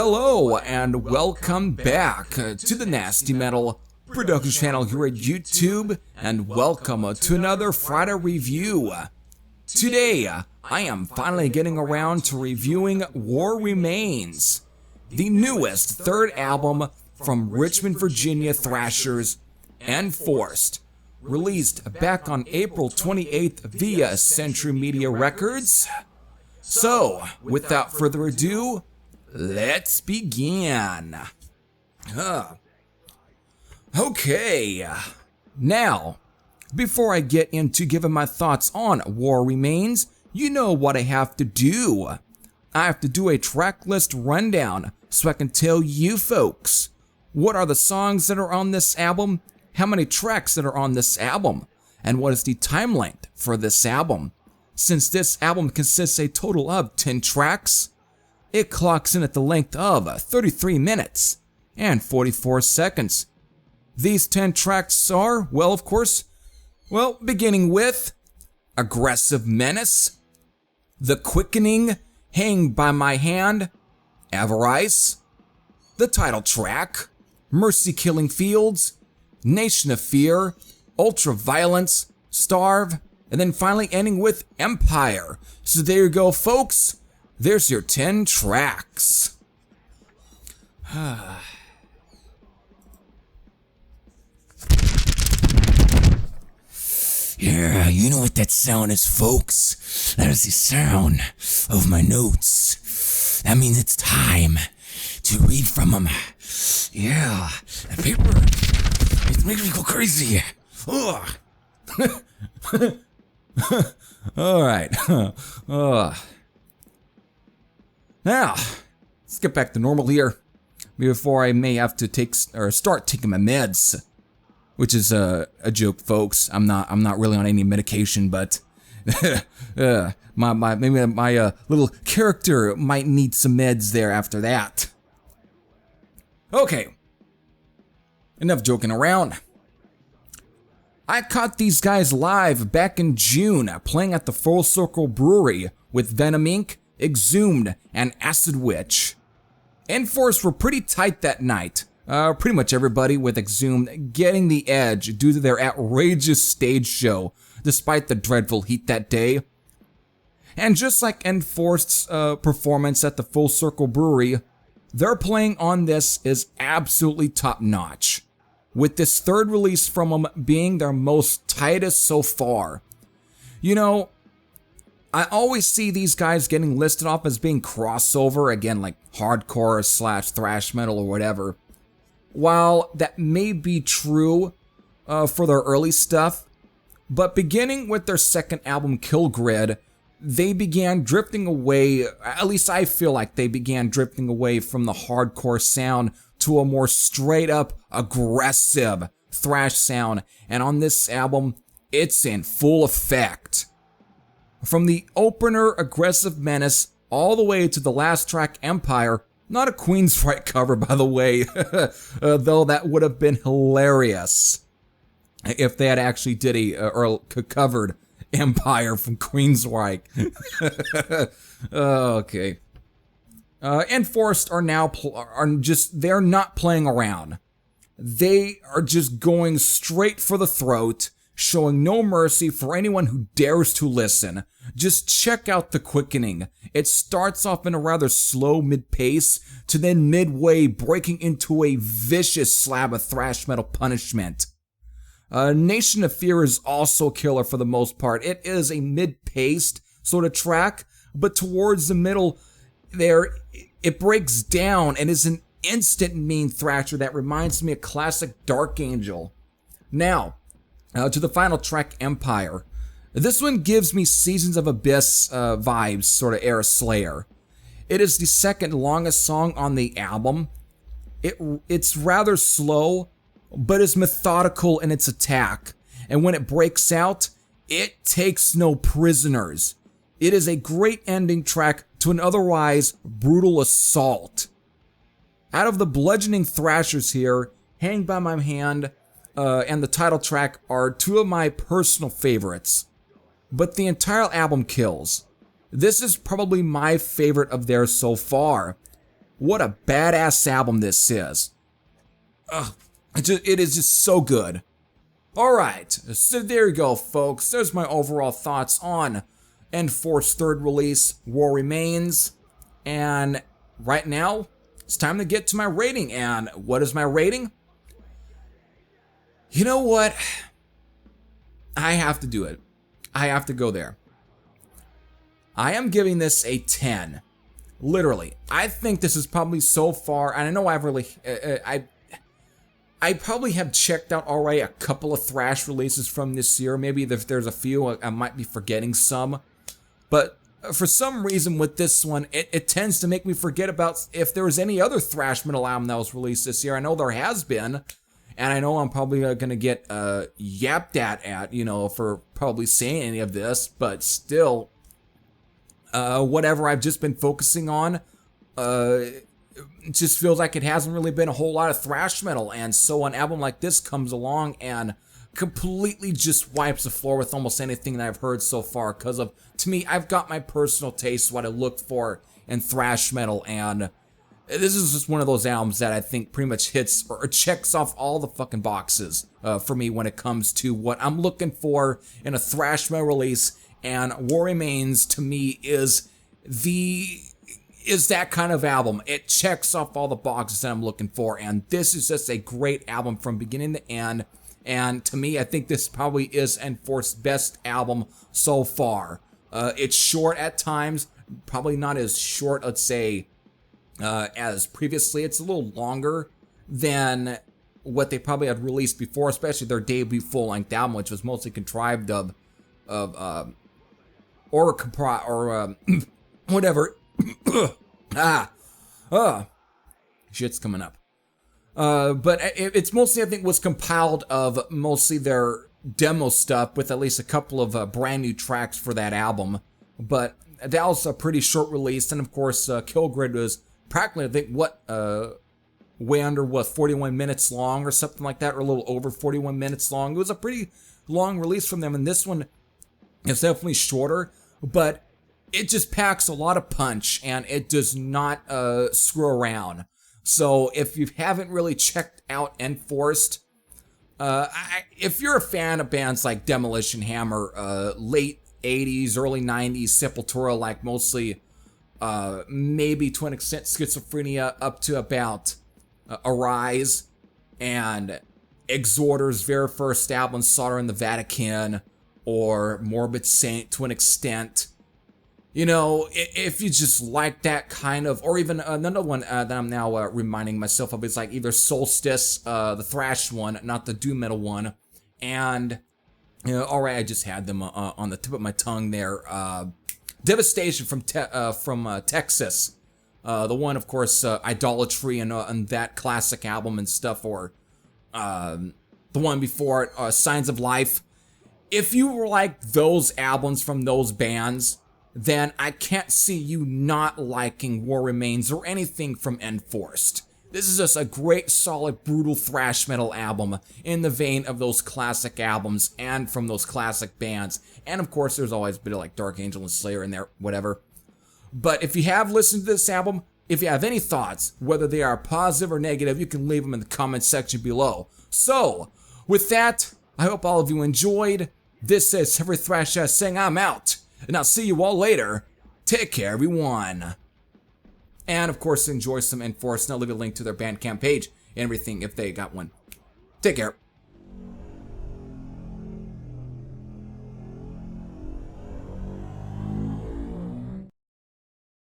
Hello and welcome back to the Nasty Metal Productions channel here at YouTube, and welcome to another Friday review. Today, I am finally getting around to reviewing War Remains, the newest third album from Richmond, Virginia Thrashers Enforced, released back on April 28th via Century Media Records. So, without further ado, let's begin. Okay, now, before I get into giving my thoughts on War Remains, you know what I have to do. I have to do a track list rundown so I can tell you folks what are the songs that are on this album, how many tracks that are on this album, and what is the time length for this album. Since this album consists a total of 10 tracks, it clocks in at the length of 33 minutes and 44 seconds. These 10 tracks are, well, of course, beginning with Aggressive Menace, The Quickening, Hang by My Hand, Avarice, the title track, Mercy Killing Fields, Nation of Fear, Ultraviolence, Starve, and then finally ending with Empire. So there you go, folks. There's your 10 tracks. Yeah, you know what that sound is, folks. That is the sound of my notes. That means it's time to read from them. Yeah, that paper, it makes me go crazy. Ugh. Alright. Now, let's get back to normal here before I may have to start taking my meds. Which is a joke, folks. I'm not really on any medication, but maybe my little character might need some meds there after that. Okay, enough joking around. I caught these guys live back in June, playing at the Full Circle Brewery with Venom Inc., Exhumed, and Acid Witch. Enforced were pretty tight that night. Pretty much everybody with Exhumed getting the edge due to their outrageous stage show, despite the dreadful heat that day. And just like Enforced's performance at the Full Circle Brewery, their playing on this is absolutely top-notch, with this third release from them being their most tightest so far. You know, I always see these guys getting listed off as being crossover, again, like hardcore / thrash metal or whatever. While that may be true for their early stuff, but beginning with their second album, Kill Grid, they began drifting away, at least I feel like they began drifting away from the hardcore sound to a more straight up aggressive thrash sound, and on this album, it's in full effect. From the opener, Aggressive Menace, all the way to the last track, Empire, not a Queensryche cover, by the way, though that would have been hilarious if they had actually did or covered Empire from Queensryche. Okay. Enforced are now they're not playing around. They are just going straight for the throat, showing no mercy for anyone who dares to listen. Just check out The Quickening. It starts off in a rather slow mid-pace, to then midway breaking into a vicious slab of thrash metal punishment. Nation of Fear is also killer for the most part. It is a mid-paced sort of track, but towards the middle there, it breaks down and is an instant mean thrasher that reminds me of classic Dark Angel. Now, to the final track, Empire. This one gives me Seasons of Abyss vibes, sort of Air Slayer. It is the second longest song on the album. It's rather slow, but is methodical in its attack. And when it breaks out, it takes no prisoners. It is a great ending track to an otherwise brutal assault. Out of the bludgeoning thrashers here, Hang by My Hand and the title track are two of my personal favorites. But the entire album kills. This is probably my favorite of theirs so far. what a badass album this is. It is just so good. Alright, so there you go, folks. There's my overall thoughts on Enforce's third release, War Remains. And right now, it's time to get to my rating. And what is my rating? You know what? I have to do it. I have to go there. I am giving this a 10. Literally. I think this is probably so far, and I know I've really, I probably have checked out already a couple of thrash releases from this year. Maybe if there's a few, I might be forgetting some. But for some reason with this one, it tends to make me forget about if there was any other thrash metal album that was released this year. I know there has been, and I know I'm probably going to get yapped at, you know, for probably saying any of this, but still, whatever I've just been focusing on, it just feels like it hasn't really been a whole lot of thrash metal, and so an album like this comes along and completely just wipes the floor with almost anything that I've heard so far, because of, to me, I've got my personal taste, what I look for in thrash metal, and this is just one of those albums that I think pretty much hits or checks off all the fucking boxes for me when it comes to what I'm looking for in a thrash metal release, and War Remains, to me, is that kind of album. It checks off all the boxes that I'm looking for, and this is just a great album from beginning to end, and to me, I think this probably is Enforce's best album so far. It's short at times, probably not as short, let's say, as previously. It's a little longer than what they probably had released before, especially their debut full-length album, which was mostly contrived of whatever. Shit's coming up. But it's mostly, I think, was compiled of mostly their demo stuff with at least a couple of brand new tracks for that album. But that was a pretty short release, and of course, Kill Grid was practically, I think, way under, 41 minutes long or something like that, or a little over 41 minutes long. It was a pretty long release from them, and this one is definitely shorter, but it just packs a lot of punch, and it does not screw around. So if you haven't really checked out Enforced, if you're a fan of bands like Demolition Hammer, late 80s, early 90s, Sepultura, like mostly, maybe to an extent Schizophrenia, up to about Arise, and Exhorder's very first album, Slaughter in the Vatican, or Morbid Saint to an extent. You know, if you just like that kind of, or even another one that I'm now reminding myself of is like either Solstice, the thrash one, not the doom metal one, and, you know, alright, I just had them on the tip of my tongue there. Devastation from Texas, the one, of course, Idolatry and that classic album and stuff, or the one before it, Signs of Life. If you were like those albums from those bands, then I can't see you not liking War Remains or anything from Enforced. This is just a great, solid, brutal thrash metal album in the vein of those classic albums and from those classic bands. And of course, there's always a bit of like Dark Angel and Slayer in there, whatever. But if you have listened to this album, if you have any thoughts, whether they are positive or negative, you can leave them in the comment section below. So, with that, I hope all of you enjoyed. This is Every Thrash saying I'm out. And I'll see you all later. Take care, everyone. And of course, enjoy some Enforced. And I'll leave a link to their Bandcamp page and everything if they got one. Take care.